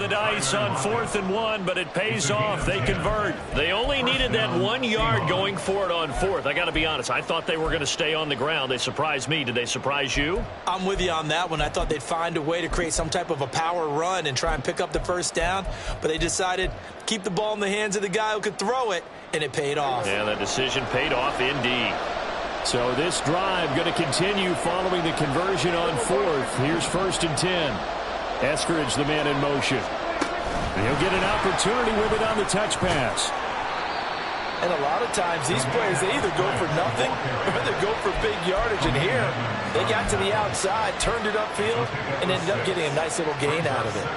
the dice on 4th and 1, but it pays off. They convert. They only needed that 1 yard going for it on 4th. I got to be honest. I thought they were going to stay on the ground. They surprised me. Did they surprise you? I'm with you on that one. I thought they'd find a way to create some type of a power run and try and pick up the first down, but they decided to keep the ball in the hands of the guy who could throw it, and it paid off. Yeah, that decision paid off indeed. So this drive going to continue following the conversion on 4th. Here's 1st and 10. Eskridge, the man in motion. And he'll get an opportunity with it on the touch pass. And a lot of times these players, they either go for nothing or they go for big yardage. And here, they got to the outside, turned it upfield, and ended up getting a nice little gain out of it.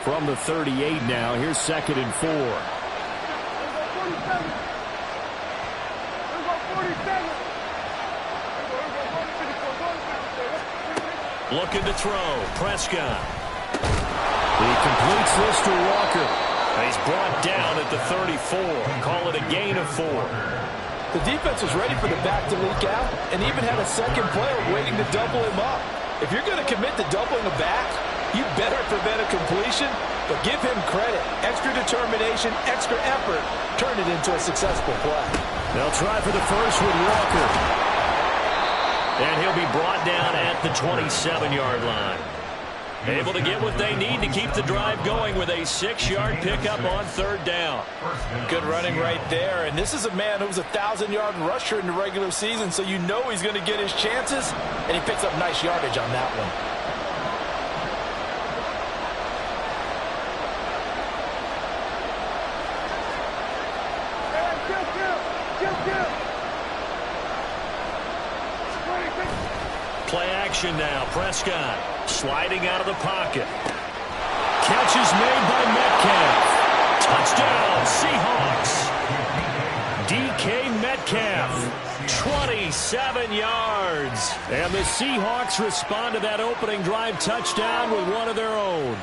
From the 38 now, here's 2nd and 4. Looking to throw. Prescott. He completes this to Walker. He's brought down at the 34. Call it a gain of 4. The defense was ready for the back to leak out and even had a second player waiting to double him up. If you're going to commit to doubling a back, you better prevent a completion, but give him credit. Extra determination, extra effort, turn it into a successful play. They'll try for the first with Walker. And he'll be brought down at the 27-yard line. Able to get what they need to keep the drive going with a 6-yard pickup on 3rd down. Good running right there. And this is a man who was a 1,000-yard rusher in the regular season, so you know he's going to get his chances, and he picks up nice yardage on that one. Play action now. Prescott sliding out of the pocket. Catch is made by Metcalf. Touchdown, Seahawks. DK Metcalf, 27 yards. And the Seahawks respond to that opening drive touchdown with one of their own.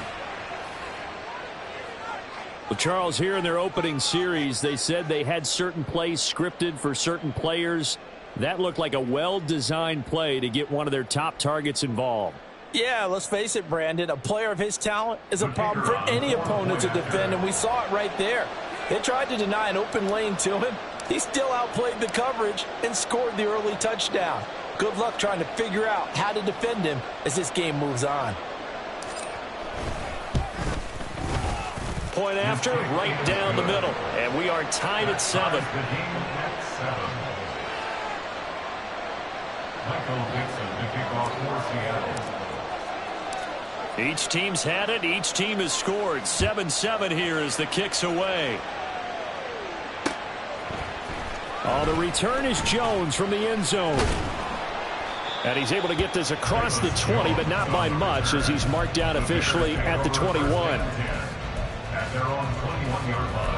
Well, Charles, here in their opening series, they said they had certain plays scripted for certain players. That looked like a well-designed play to get one of their top targets involved. Yeah, let's face it, Brandon. A player of his talent is a problem for any opponent to defend, and we saw it right there. They tried to deny an open lane to him. He still outplayed the coverage and scored the early touchdown. Good luck trying to figure out how to defend him as this game moves on. Point after, right down the middle. And we are tied at 7. Each team's had it. Each team has scored. 7-7 here as the kick's away. Oh, the return is Jones from the end zone. And he's able to get this across the 20, but not by much, as he's marked down officially at the 21. At their own 21-yard line.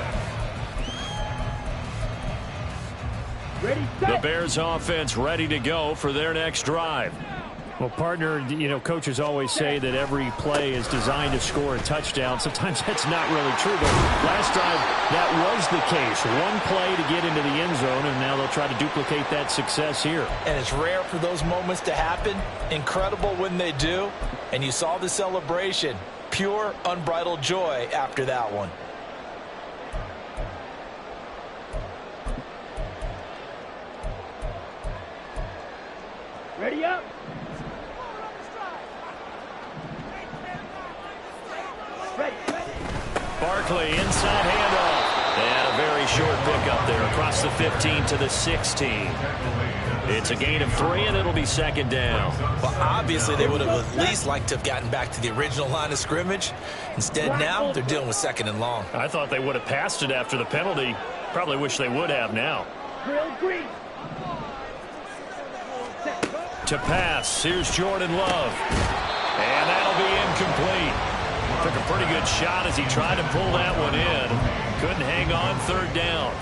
The Bears offense ready to go for their next drive. Well, partner, you know, coaches always say that every play is designed to score a touchdown. Sometimes that's not really true, but last drive that was the case. One play to get into the end zone, and now they'll try to duplicate that success here. And it's rare for those moments to happen. Incredible when they do. And you saw the celebration. Pure, unbridled joy after that one. Ready up. Barkley inside handoff. And a very short pickup there across the 15 to the 16. It's a gain of 3, and it'll be 2nd down. Well, obviously they would have at least liked to have gotten back to the original line of scrimmage. Instead, now they're dealing with 2nd and long. I thought they would have passed it after the penalty. Probably wish they would have now. To pass, here's Jordan Love. And that'll be incomplete. Took a pretty good shot as he tried to pull that one in. Couldn't hang on 3rd down.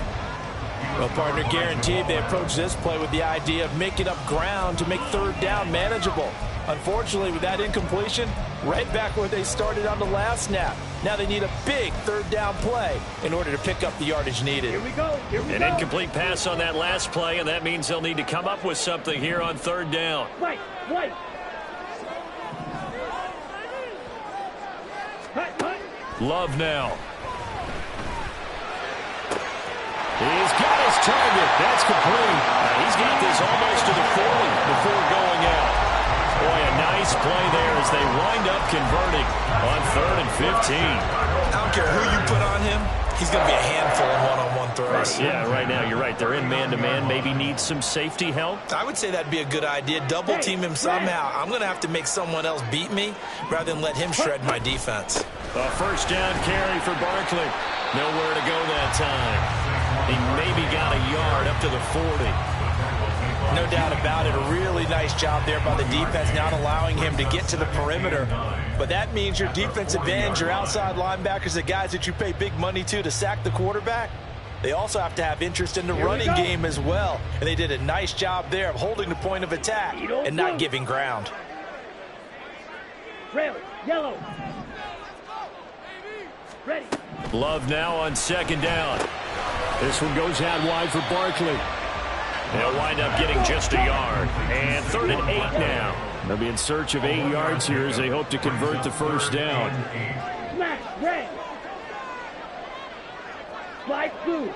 Well, partner, guaranteed they approach this play with the idea of making up ground to make 3rd down manageable. Unfortunately, with that incompletion, right back where they started on the last snap. Now they need a big third down play in order to pick up the yardage needed. Here we go. An incomplete pass on that last play, and that means they'll need to come up with something here on third down. White. Love now. He's got his target. That's complete. He's got this almost to the 40 before going out. Boy, a nice play there as they wind up converting on 3rd and 15. I don't care who you put on him. He's going to be a handful of one-on-one throws. Yeah, right now you're right. They're in man-to-man. Maybe need some safety help. I would say that'd be a good idea. Double team him somehow. I'm going to have to make someone else beat me rather than let him shred my defense. A first down carry for Barkley. Nowhere to go that time. He maybe got a yard up to the 40. No doubt about it. A really nice job there by the defense, not allowing him to get to the perimeter. But that means your defensive ends, your outside linebackers, the guys that you pay big money to sack the quarterback, they also have to have interest in the running game as well. And they did a nice job there of holding the point of attack and not giving ground. Red, yellow. Ready. Love now on second down. This one goes out wide for Barkley. They'll wind up getting just a yard. And 3rd and 8 now. They'll be in search of 8 yards here as they hope to convert the first down. Smash, red. Slide blue.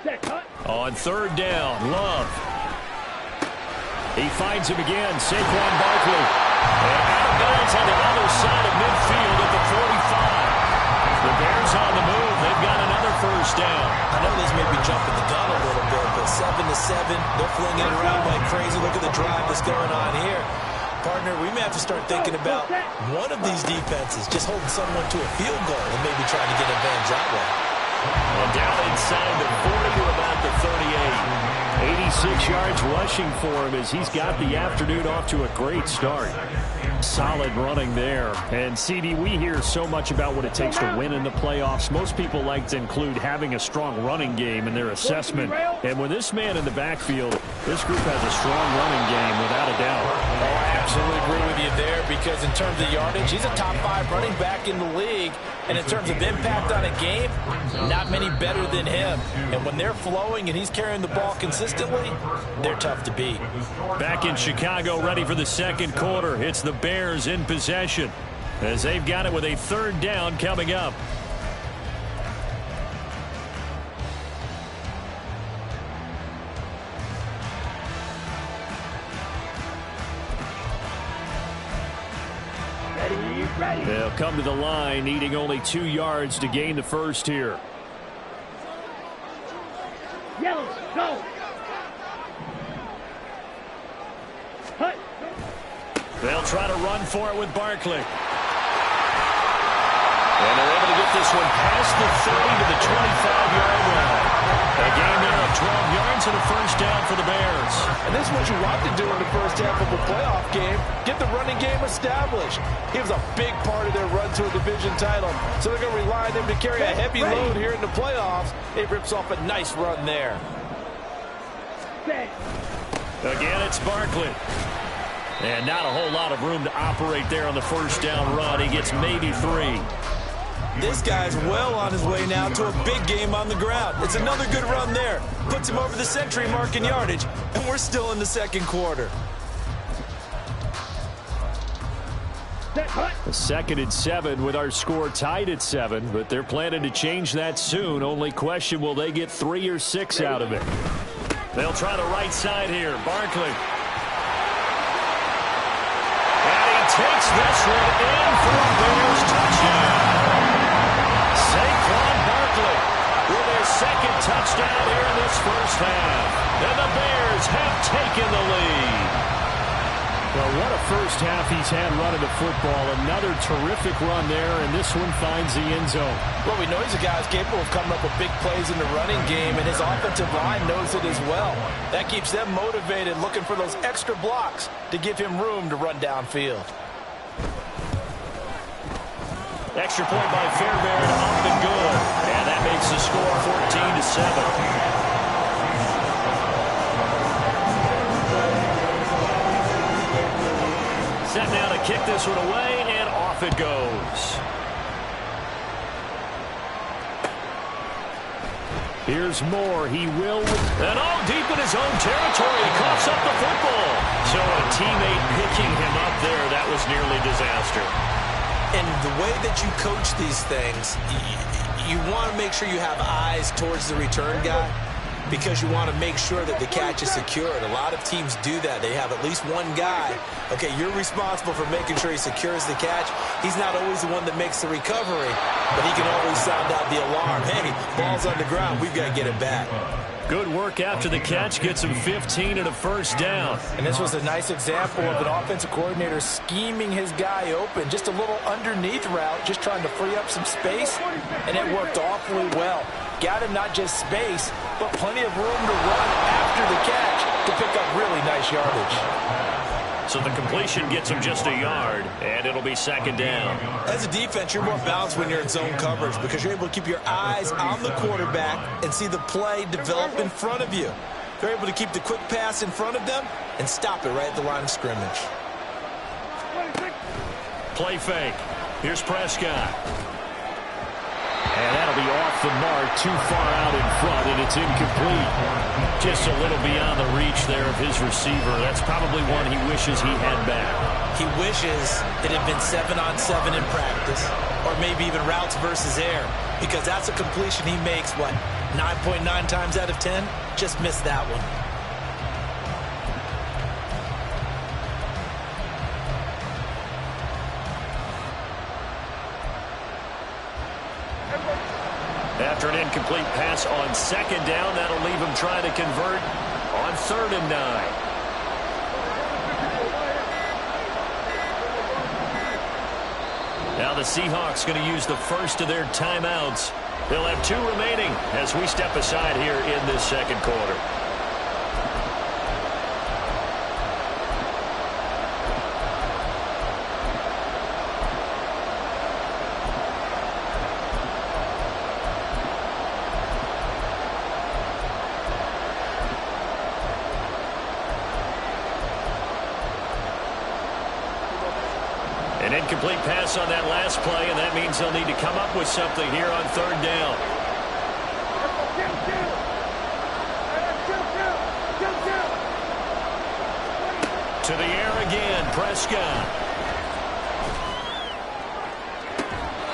Set cut. On 3rd down, Love. He finds him again, Saquon Barkley. And out of bounds on the other side of midfield at the 45. The Bears on the move. They've got another first down. I know this may be jumping the gun a little bit, but 7-7, they're flinging it around like crazy. Look at the drive that's going on here. Partner, we may have to start thinking about one of these defenses just holding someone to a field goal and maybe trying to get advantage that way. And down inside the 40 to about the 38. 86 yards rushing for him as he's got the afternoon off to a great start. Solid running there. And, CD, we hear so much about what it takes to win in the playoffs. Most people like to include having a strong running game in their assessment. And with this man in the backfield, this group has a strong running game without a doubt. Oh, I absolutely agree with you there because in terms of yardage, he's a top 5 running back in the league. And in terms of impact on a game, not many better than him. And when they're flowing and he's carrying the ball consistently, they're tough to beat. Back in Chicago, ready for the second quarter. It's the Bears in possession as they've got it with a 3rd down coming up. Ready. They'll come to the line, needing only 2 yards to gain the first here. Yellow, go. Hut. They'll try to run for it with Barkley. And they're able to get this one past the 30 to the 25-yard line. A gain there of 12 yards and a first down for the Bears. And this is what you want to do in the first half of a playoff game. Get the running game established. He was a big part of their run to a division title. So they're going to rely on him to carry a heavy load here in the playoffs. It rips off a nice run there. Again, it's Barkley. And not a whole lot of room to operate there on the first down run. He gets maybe 3. This guy's well on his way now to a big game on the ground. It's another good run there. Puts him over the century mark in yardage, and we're still in the second quarter. A 2nd and 7 with our score tied at 7, but they're planning to change that soon. Only question, will they get 3 or 6 out of it? They'll try the right side here. Barkley. And he takes this one in for a Bears touchdown. Saquon Barkley with their 2nd touchdown here in this first half. And the Bears have taken the lead. Well, what a first half he's had running the football. Another terrific run there, and this one finds the end zone. Well, we know he's a guy who's capable of coming up with big plays in the running game, and his offensive line knows it as well. That keeps them motivated, looking for those extra blocks to give him room to run downfield. Extra point by Fairbairn, up and good. And that makes the score 14-7. Set now to kick this one away, and off it goes. Here's Moore. He will. And all deep in his own territory. He coughs up the football. So a teammate picking him up there, that was nearly disaster. And the way that you coach these things, you want to make sure you have eyes towards the return guy because you want to make sure that the catch is secured. A lot of teams do that. They have at least one guy. Okay, you're responsible for making sure he secures the catch. He's not always the one that makes the recovery, but he can always sound out the alarm. Hey, ball's on the ground. We've got to get it back. Good work after the catch. Gets him 15 and a first down. And this was a nice example of an offensive coordinator scheming his guy open. Just a little underneath route, just trying to free up some space, and it worked awfully well. Got him not just space, but plenty of room to run after the catch to pick up really nice yardage. So the completion gets him just a yard, and it'll be second down. As a defense, you're more balanced when you're in zone coverage because you're able to keep your eyes on the quarterback and see the play develop in front of you. You're able to keep the quick pass in front of them and stop it right at the line of scrimmage. Play fake. Here's Prescott. And that'll be off the mark, too far out in front, and it's incomplete. Just a little beyond the reach there of his receiver. That's probably one he wishes he had back. He wishes it had been 7-on-7 in practice, or maybe even routes versus air, because that's a completion he makes, 9.9 times out of 10? Just missed that one. After an incomplete pass on second down, that'll leave him trying to convert on 3rd and 9. Now the Seahawks going to use the first of their timeouts. They'll have 2 remaining as we step aside here in this second quarter. An incomplete pass on that last play, and that means they'll need to come up with something here on 3rd down. To the air again, Prescott.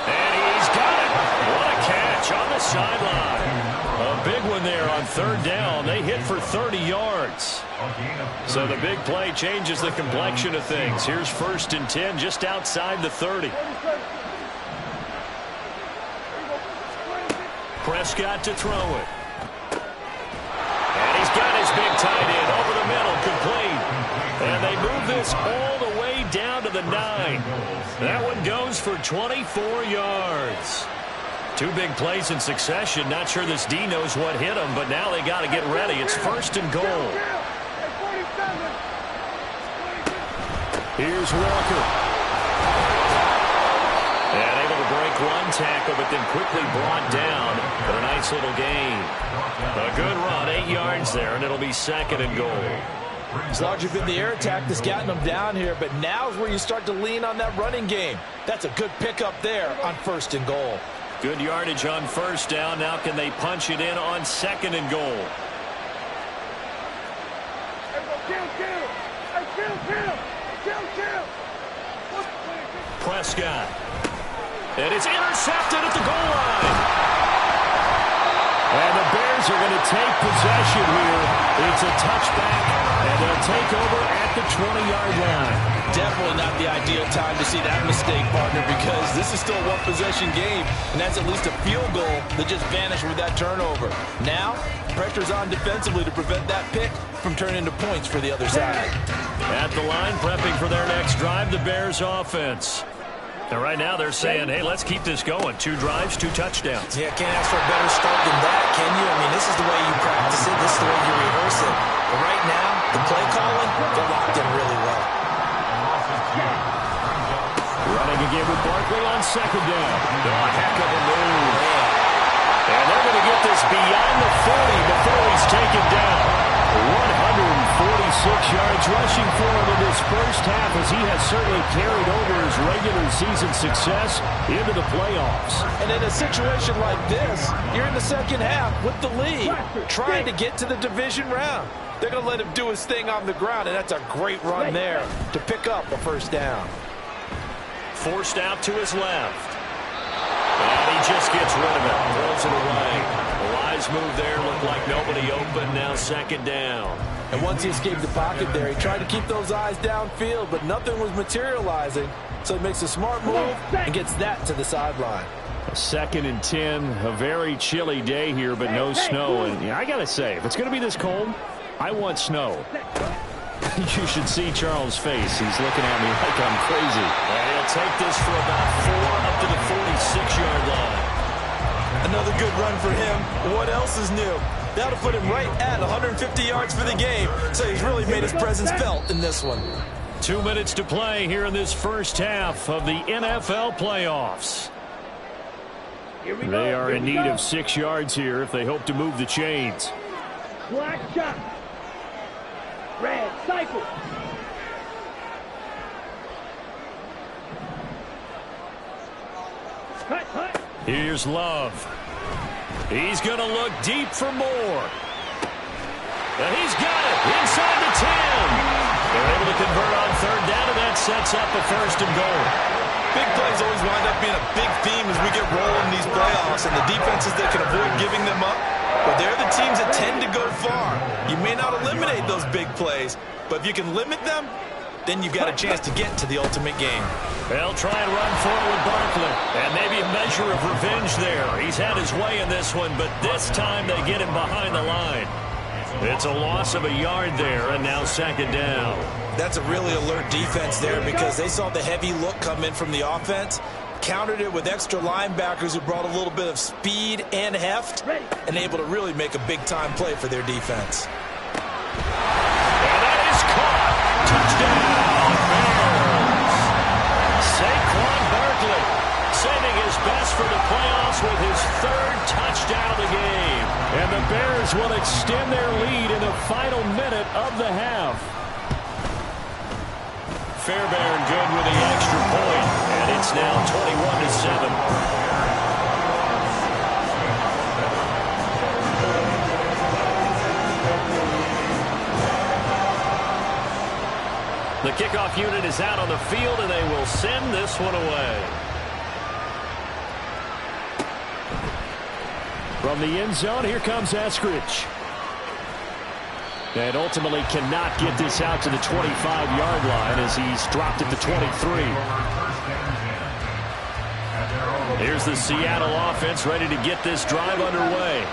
And he's got it. What a catch on the sideline. A big one there on 3rd down. They hit for 30 yards. So the big play changes the complexion of things. Here's 1st and 10 just outside the 30. Prescott to throw it. And he's got his big tight end over the middle, complete. And they move this all the way down to the 9. That one goes for 24 yards. 2 big plays in succession. Not sure this D knows what hit him, but now they got to get ready. It's 1st and goal. Here's Walker. And able to break one tackle, but then quickly brought down. But a nice little gain. A good run, 8 yards there, and it'll be 2nd and goal. It's largely been the air attack that's gotten them down here, but now's where you start to lean on that running game. That's a good pickup there on 1st and goal. Good yardage on 1st down. Now can they punch it in on 2nd and goal? Prescott. And it's intercepted at the goal line. And the Bears are going to take possession here. It's a touchback, and they'll take over at the 20-yard line. Definitely not the ideal time to see that mistake, partner, because this is still a one-possession game, and that's at least a field goal that just vanished with that turnover. Now, pressure's on defensively to prevent that pick from turning into points for the other side. At the line, prepping for their next drive, the Bears offense. And right now they're saying, hey, let's keep this going. 2 drives, 2 touchdowns. Yeah, can't ask for a better start than that, can you? I mean, this is the way you practice it. This is the way you rehearse it. But right now, the play calling, they're locked in really well. Running again with Barkley on 2nd down. A heck of a move. And they're going to get this beyond the 40 before he's taken down. 140 yards rushing for him in this first half, as he has certainly carried over his regular season success into the playoffs. And in a situation like this, you're in the second half with the lead, trying to get to the division round. They're going to let him do his thing on the ground, and that's a great run there to pick up a first down. Forced out to his left. And he just gets rid of it. Throws it away. A wise move there. Looked like nobody open. Now second down. And once he escaped the pocket there, he tried to keep those eyes downfield, but nothing was materializing. So he makes a smart move and gets that to the sideline. 2nd and 10. A very chilly day here, but no snow. And I got to say, if it's going to be this cold, I want snow. You should see Charles' face. He's looking at me like I'm crazy. And he'll take this for about 4 up to the 46-yard line. Another good run for him. What else is new? That'll put him right at 150 yards for the game. So he's really made his presence felt in this one. 2 minutes to play here in this first half of the NFL playoffs. They are in need of 6 yards here if they hope to move the chains. Black shot. Red cycle. Cut. Here's Love. He's going to look deep for more. And he's got it inside the 10. They're able to convert on third down, and that sets up a 1st and goal. Big plays always wind up being a big theme as we get rolling these playoffs, and the defenses that can avoid giving them up, well, they're the teams that tend to go far. You may not eliminate those big plays, but if you can limit them, then you've got a chance to get to the ultimate game. They'll try and run forward with Barkley, and maybe a measure of revenge there. He's had his way in this one, but this time they get him behind the line. It's a loss of a yard there, and now 2nd down. That's a really alert defense there because they saw the heavy look come in from the offense, countered it with extra linebackers who brought a little bit of speed and heft, and able to really make a big-time play for their defense. And that is caught. Touchdown, Bears. Saquon Barkley saving his best for the playoffs with his 3rd touchdown of the game. And the Bears will extend their lead in the final minute of the half. Fairbairn good with the extra point, and it's now 21-7. The kickoff unit is out on the field, and they will send this one away. From the end zone, here comes Eskridge. And ultimately cannot get this out to the 25-yard line as he's dropped at the 23. Here's the Seattle offense ready to get this drive underway.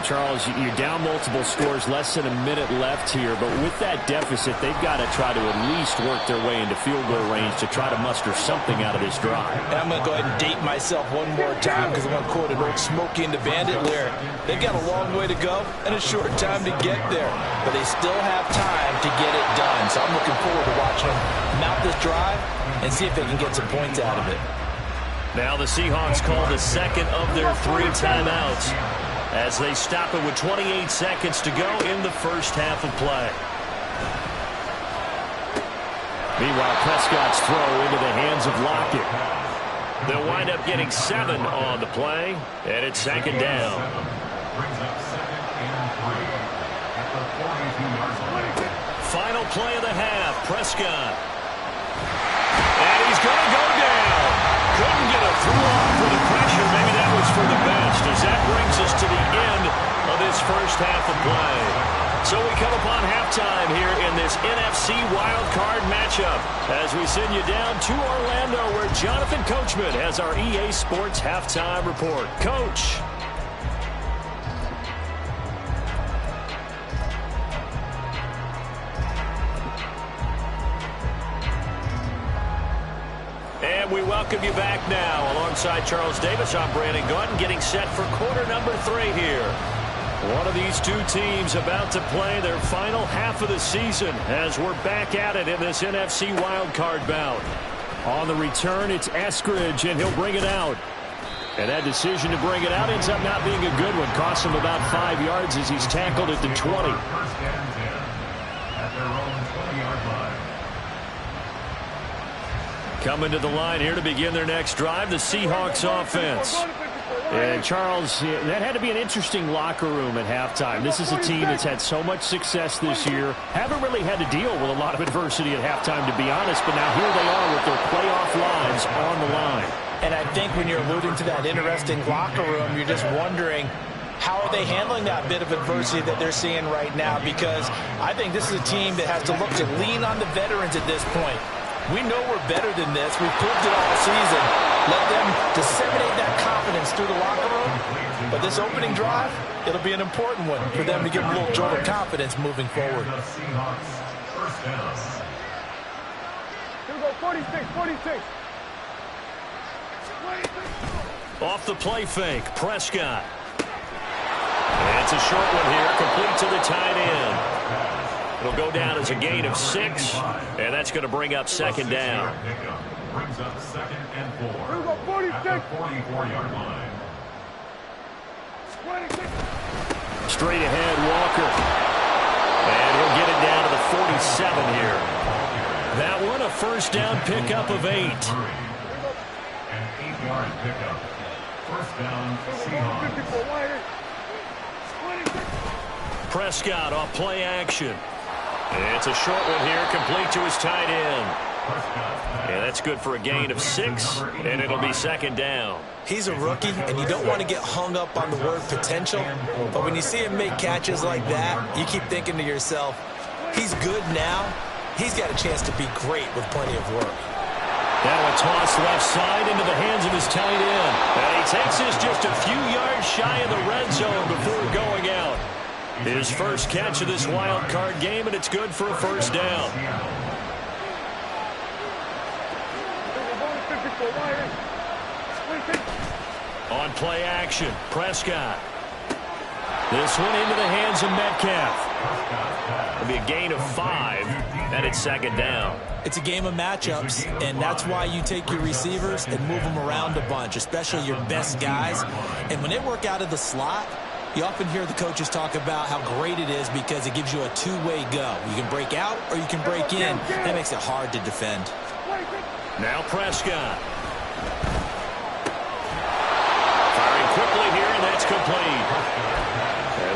Charles, you're down multiple scores, less than a minute left here, but with that deficit, they've got to try to at least work their way into field goal range to try to muster something out of this drive. And I'm going to go ahead and date myself one more time because I'm going to quote an old Smokey and the Bandit lyric. They've got a long way to go and a short time to get there, but they still have time to get it done. So I'm looking forward to watching them mount this drive and see if they can get some points out of it. Now the Seahawks call the 2nd of their 3 timeouts, as they stop it with 28 seconds to go in the first half of play. Meanwhile, Prescott's throw into the hands of Lockett. They'll wind up getting 7 on the play, and it's 2nd down. Final play of the half, Prescott. And he's going to go down. Couldn't get a throw off for the pressure. Maybe that was for the best, as that brings us to the end of this first half of play. So we come upon halftime here in this NFC wildcard matchup as we send you down to Orlando, where Jonathan Coachman has our EA Sports halftime report. Coach. And we welcome you back now. Alongside Charles Davis, I'm Brandon Gaudin, getting set for quarter number 3 here. One of these two teams about to play their final half of the season as we're back at it in this NFC wildcard bout. On the return, it's Eskridge, and he'll bring it out. And that decision to bring it out ends up not being a good one. Costs him about 5 yards as he's tackled at the 20. Coming to the line here to begin their next drive, the Seahawks offense. And Charles, that had to be an interesting locker room at halftime. This is a team that's had so much success this year. Haven't really had to deal with a lot of adversity at halftime, to be honest. But now here they are with their playoff lives on the line. And I think when you're alluding to that interesting locker room, you're just wondering, how are they handling that bit of adversity that they're seeing right now? Because I think this is a team that has to look to lean on the veterans at this point. We know we're better than this. We've proved it all season. Let them disseminate that confidence through the locker room. But this opening drive, it'll be an important one for them to give them a little jolt of confidence moving forward. Here we go, 46, 46. Off the play fake, Prescott. And it's a short one here, complete to the tight end. It'll go down as a gain of 6, and that's going to bring up second down. Brings up 2nd and 4. Here we go, 46. At the 44-yard line. 26. Straight ahead, Walker. And he'll get it down to the 47 here. That one, a first down pickup of 8. An 8-yard pickup. First down, Seahawks. 54, 26. Prescott off play action. And it's a short one here, complete to his tight end. And that's good for a gain of 6, and it'll be second down. He's a rookie, and you don't want to get hung up on the word potential. But when you see him make catches like that, you keep thinking to yourself, he's good now. He's got a chance to be great with plenty of work. Now a toss left side into the hands of his tight end. And he takes this just a few yards shy of the red zone before going out. His first catch of this wild card game, and it's good for a first down. On play action, Prescott. This one into the hands of Metcalf. It'll be a gain of 5, and it's second down. It's a game of matchups, and that's why you take your receivers and move them around a bunch, especially your best guys. And when they work out of the slot, you often hear the coaches talk about how great it is because it gives you a two-way go. You can break out or you can break in. That makes it hard to defend. Now Prescott. Firing quickly here, and that's complete.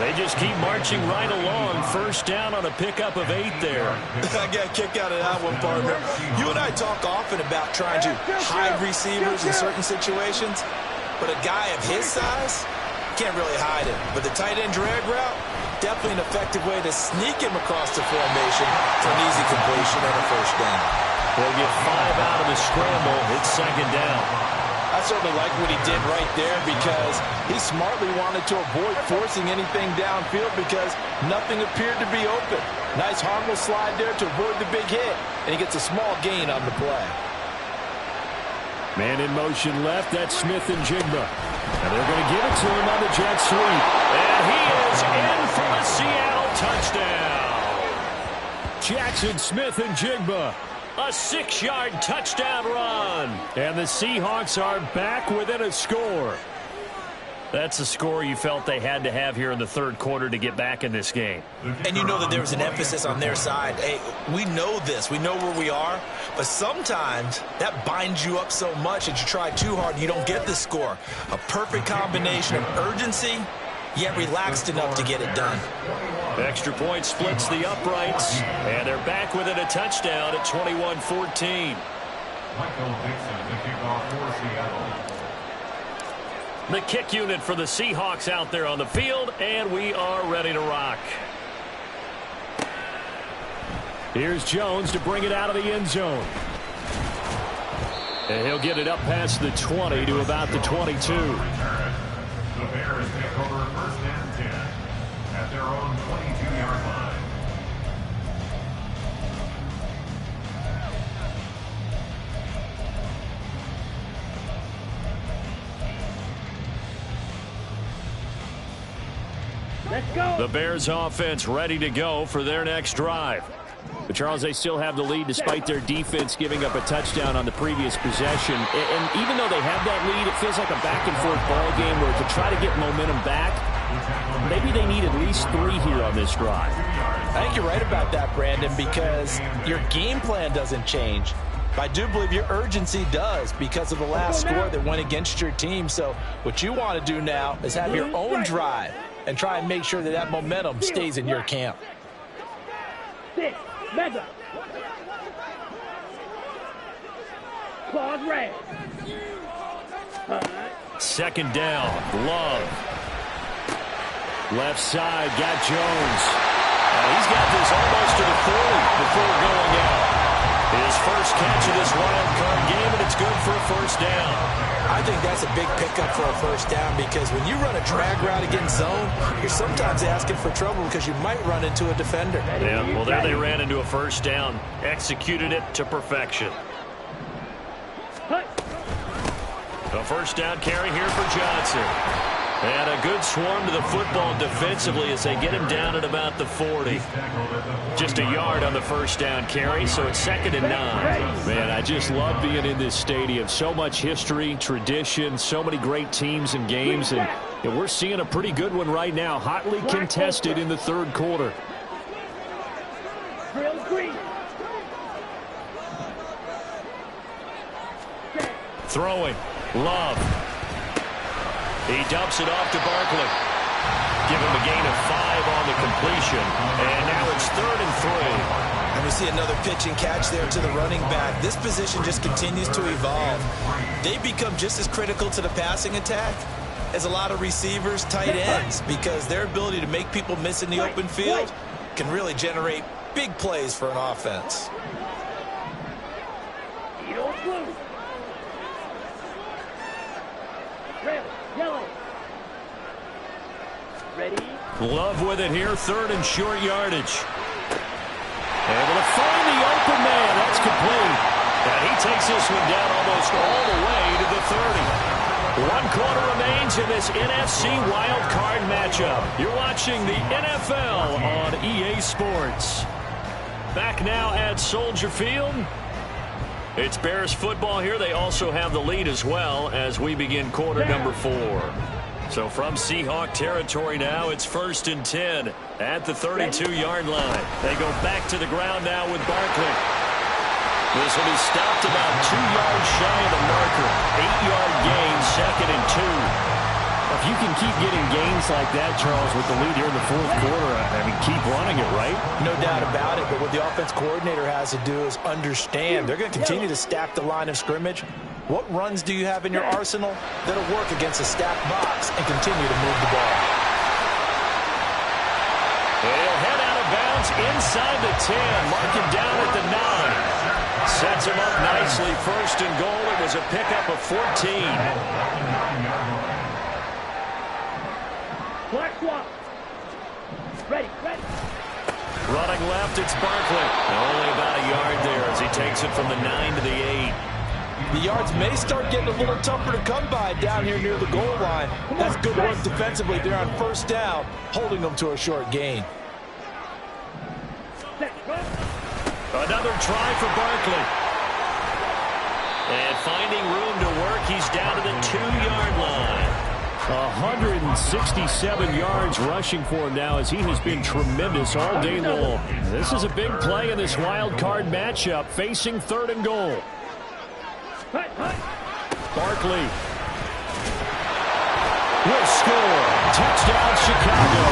They just keep marching right along. First down on a pickup of 8 there. I got a kick out of that one, partner. You and I talk often about trying to hide receivers in certain situations, but a guy of his size can't really hide him. But the tight end drag route, definitely an effective way to sneak him across the formation for an easy completion and a first down. They'll get 5 out of the scramble. It's second down. I certainly like what he did right there because he smartly wanted to avoid forcing anything downfield because nothing appeared to be open. Nice harmless slide there to avoid the big hit, and he gets a small gain on the play. Man in motion left, that's Smith and Jigba. And they're going to give it to him on the jet sweep. And he is in for a Seattle touchdown. Jackson Smith and Jigba. A 6-yard touchdown run. And the Seahawks are back within a score. That's a score you felt they had to have here in the third quarter to get back in this game. And you know that there was an emphasis on their side. Hey, we know this. We know where we are. But sometimes that binds you up so much that you try too hard and you don't get the score. A perfect combination of urgency, yet relaxed enough to get it done. Extra point splits the uprights, and they're back within a touchdown at 21-14. Michael Dixon, the kickoff for Seattle. The kick unit for the Seahawks out there on the field, and we are ready to rock. Here's Jones to bring it out of the end zone. And he'll get it up past the 20 to about the 22. The Bears take over first and 10 at their own 22-yard line. Let's go. The Bears offense ready to go for their next drive. But Charles, they still have the lead despite their defense giving up a touchdown on the previous possession. And even though they have that lead, it feels like a back-and-forth ball game where to try to get momentum back, Maybe they need at least 3 here on this drive. I think you're right about that, Brandon, because your game plan doesn't change. I do believe your urgency does because of the last score that went against your team. So what you want to do now is have your own drive and try and make sure that that momentum stays in your camp. Mega. Claws red. Second down, Love. Left side, got Jones. He's got this almost to the 40 before going out. His first catch of this wild card game, and it's good for a first down. I think that's a big pickup for a first down because when you run a drag route against zone, you're sometimes asking for trouble because you might run into a defender. Yeah, well, there they ran into a first down. Executed it to perfection. A first down carry here for Johnson. And a good swarm to the football defensively as they get him down at about the 40. Just a yard on the first down carry, so it's 2nd and 9. Man, I just love being in this stadium. So much history, tradition, so many great teams and games, and we're seeing a pretty good one right now. Hotly contested in the 3rd quarter. Throwing. Love. He dumps it off to Barkley. Give him a gain of 5 on the completion. And now it's 3rd and 3. And we see another pitch and catch there to the running back. This position just continues to evolve. They become just as critical to the passing attack as a lot of receivers, tight ends, because their ability to make people miss in the open field can really generate big plays for an offense. Yellow. Ready? Love with it here, 3rd and short yardage. Able to find the open man. That's complete. And he takes this one down almost all the way to the 30. 1 quarter remains in this NFC wild card matchup. You're watching the NFL on EA Sports. Back now at Soldier Field. It's Bears football here. They also have the lead as well as we begin quarter number 4. So from Seahawk territory now, it's 1st and 10 at the 32-yard line. They go back to the ground now with Barkley. This will be stopped about 2 yards shy of the marker. 8-yard gain, 2nd and 2. If you can keep getting gains like that, Charles, with the lead here in the 4th quarter, I mean, keep running it, right? No doubt about it, but what the offense coordinator has to do is understand they're going to continue to stack the line of scrimmage. What runs do you have in your arsenal that'll work against a stacked box and continue to move the ball? He'll head out of bounds inside the 10, mark him down at the 9. Sets him up nicely, 1st and goal. It was a pickup of 14. Black swap. Ready. Running left, it's Barkley. Only about a yard there as he takes it from the 9 to the 8. The yards may start getting a little tougher to come by down here near the goal line. That's good work defensively there on 1st down, holding them to a short gain. Another try for Barkley. And finding room to work, he's down to the 2-yard line. 167 yards rushing for him now as he has been tremendous all day long. This is a big play in this wild card matchup, facing 3rd and goal. Barkley will score. Touchdown, Chicago.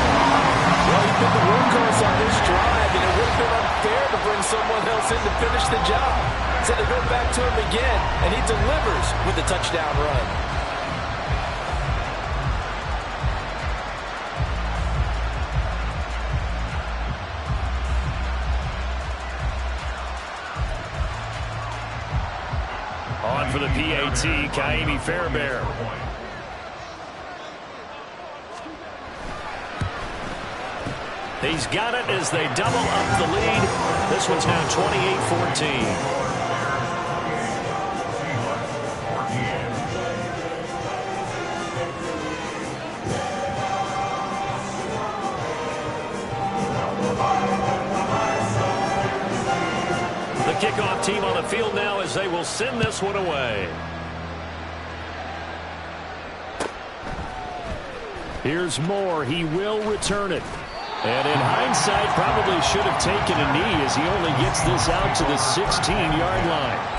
Well, he's been the workhorse on this drive, and it would have been unfair to bring someone else in to finish the job. So they go back to him again, and he delivers with a touchdown run. On for the PAT, Kaimi Fairbairn. He's got it as they double up the lead. This one's now 28-14. Kickoff team on the field now as they will send this one away. Here's Moore. He will return it. And in hindsight, probably should have taken a knee as he only gets this out to the 16-yard line.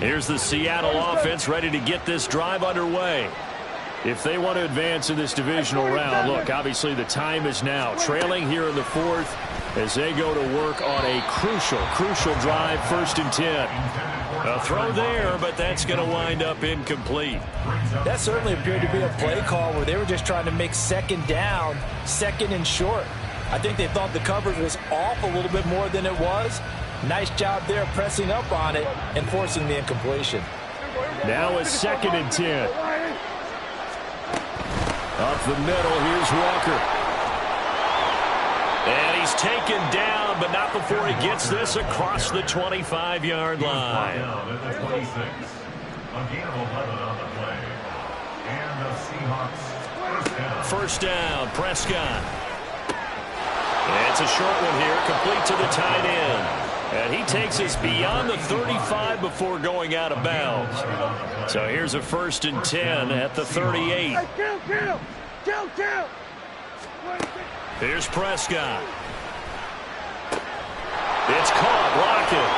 Here's the Seattle offense ready to get this drive underway. If they want to advance in this divisional round, look, obviously the time is now. Trailing here in the fourth as they go to work on a crucial drive, 1st and 10. A throw there, but that's going to wind up incomplete. That certainly appeared to be a play call where they were just trying to make 2nd down, 2nd and short. I think they thought the coverage was off a little bit more than it was. Nice job there pressing up on it and forcing the incompletion. Now a 2nd and 10. Up the middle, here's Walker. And he's taken down, but not before he gets this across the 25-yard line. Down at the 26. A gain of 11 on the play. And the Seahawks first down. Prescott. It's a short one here, complete to the tight end. And he takes us beyond the 35 before going out of bounds. So here's a 1st and 10 at the 38. Here's Prescott. It's caught, Lockett.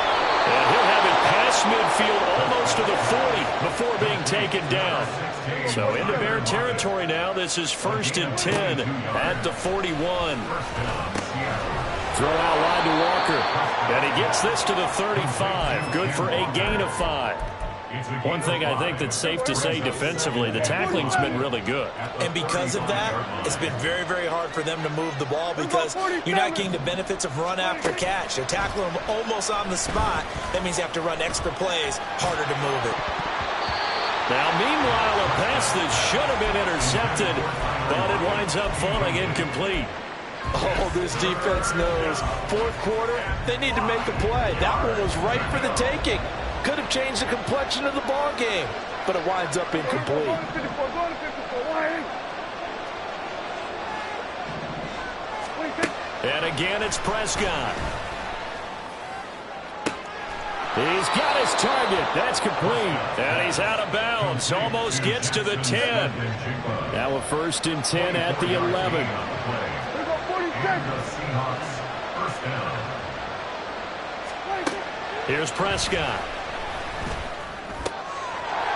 And he'll have it past midfield almost to the 40 before being taken down. So into Bear territory now. This is 1st and 10 at the 41. Throw out wide to Walker. And he gets this to the 35. Good for a gain of 5. One thing I think that's safe to say defensively, the tackling's been really good. And because of that, it's been very, very hard for them to move the ball because you're not getting the benefits of run after catch. They're tackling them almost on the spot. That means you have to run extra plays, harder to move it. Now, meanwhile, a pass that should have been intercepted, but it winds up falling incomplete. Oh, this defense knows. 4th quarter, they need to make a play. That one was right for the taking. Could have changed the complexion of the ball game, but it winds up incomplete. And again, it's Prescott. He's got his target. That's complete. And he's out of bounds. Almost gets to the 10. Now a 1st and 10 at the 11. Here's Prescott.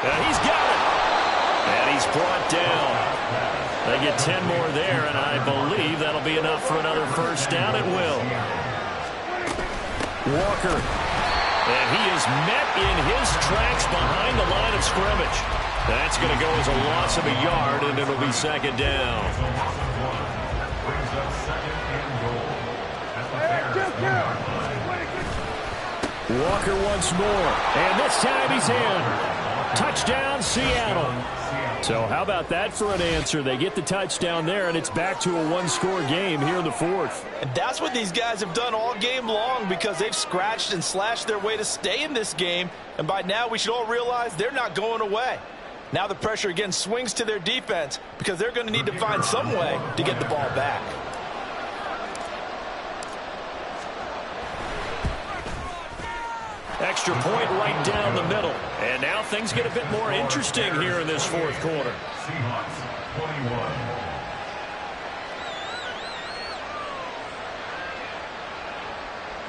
And he's got it. And he's brought down. They get 10 more there, and I believe that'll be enough for another 1st down. It will. Walker. And he is met in his tracks behind the line of scrimmage. That's going to go as a loss of a yard, and it'll be 2nd down. Walker once more, and this time he's in. Touchdown, Seattle. So how about that for an answer? They get the touchdown there, and it's back to a one-score game here in the 4th. And that's what these guys have done all game long because they've scratched and slashed their way to stay in this game. And by now, we should all realize they're not going away. Now the pressure again swings to their defense because they're going to need to find some way to get the ball back. Extra point right down the middle. And now things get a bit more interesting here in this 4th quarter. Seahawks 21.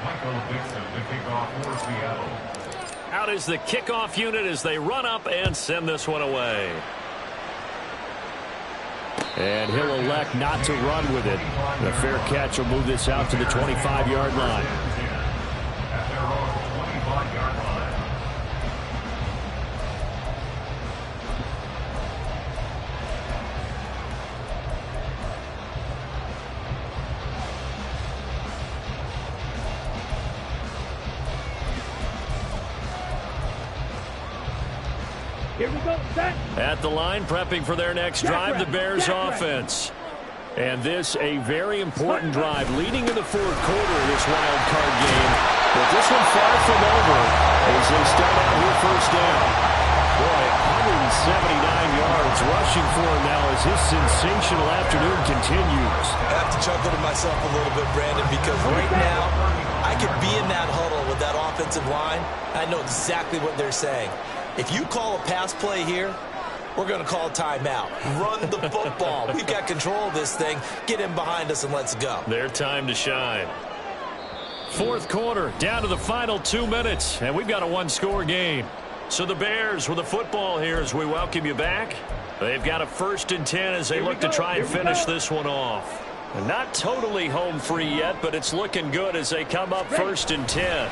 Michael Dixon to kick off for Seattle. Out is the kickoff unit as they run up and send this one away. And he'll elect not to run with it. The fair catch will move this out to the 25-yard line. At their own 25-yard line. Here we go, set. At the line, prepping for their next drive, the Bears offense. And this, a very important drive, leading in the 4th quarter of this wild card game. But this one far from over as they start out with 1st down. Boy, 179 yards rushing for him now as his sensational afternoon continues. I have to chuckle to myself a little bit, Brandon, because right now I could be in that huddle with that offensive line. I know exactly what they're saying. If you call a pass play here, we're going to call timeout. Run the football. We've got control of this thing. Get in behind us and let's go. Their time to shine. Fourth quarter, down to the final 2 minutes, and we've got a one-score game. So the Bears with the football here as we welcome you back. They've got a 1st and 10 as they look to try and finish this one off. Not totally home free yet, but it's looking good as they come up 1st and 10.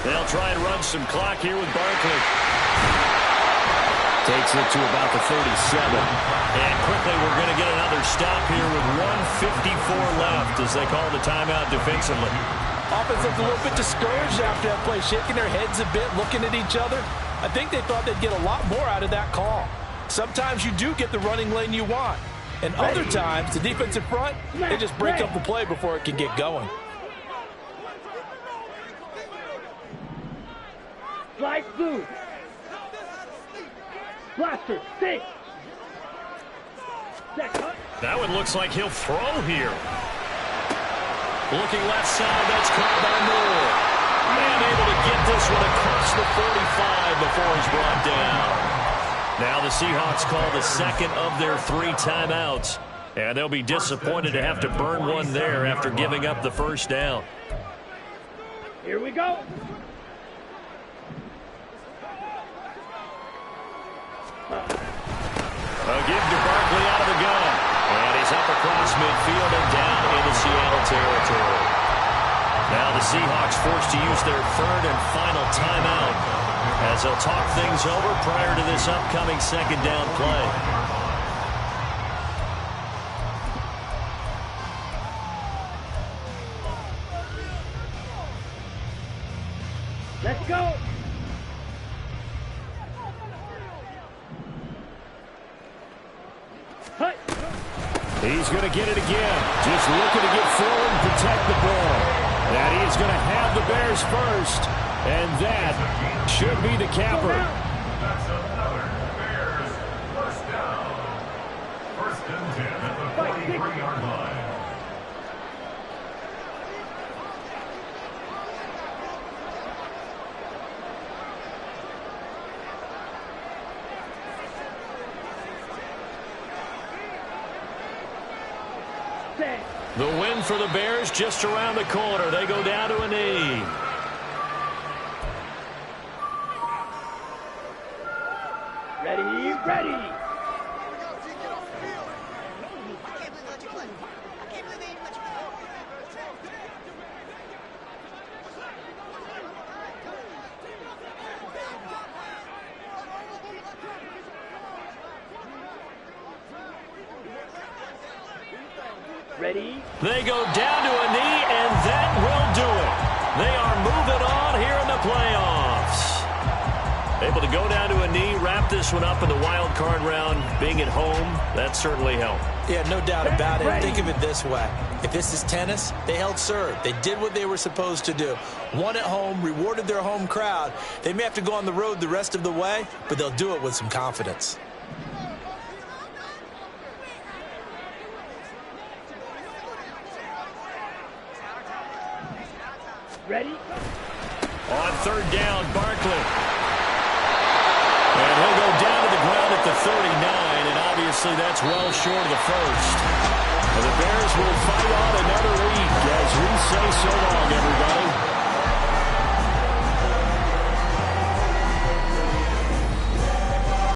They'll try and run some clock here with Barkley. Takes it to about the 37. And quickly we're going to get another stop here with 1:54 left as they call the timeout defensively. Offense looked a little bit discouraged after that play, shaking their heads a bit, looking at each other. I think they thought they'd get a lot more out of that call. Sometimes you do get the running lane you want. And other times, the defensive front, they just break up the play before it can get going. Slide through. Blaster, stay. That one looks like he'll throw here. Looking left side, that's caught by Moore. And able to get this one across the 45 before he's brought down. Now the Seahawks call the second of their 3 timeouts. And they'll be disappointed to have to burn one there after giving up the first down. Here we go. A give to Barkley out of the gun. And he's up across midfield and down into Seattle territory. Now the Seahawks forced to use their 3rd and final timeout as they'll talk things over prior to this upcoming 2nd down play. Let's go. He's going to get it again. Just looking to get forward and protect the ball. And he's going to have the Bears first. And that should be the capper. That's another Bears first down. 1st and 10 at the 43-yard line. The win for the Bears just around the corner. They go down to a knee. Ready. Ready. They go down to a knee, and that will do it. They are moving on here in the playoffs. Able to go down to a knee, wrap this one up in the wild card round. Being at home, that certainly helped. Yeah, no doubt about it. Think of it this way. If this is tennis, they held serve. They did what they were supposed to do. Won at home, rewarded their home crowd. They may have to go on the road the rest of the way, but they'll do it with some confidence. Ready. On 3rd down, Barkley. And he'll go down to the ground at the 39, and obviously that's well short of the first. And the Bears will fight on another week as we say so long, everybody.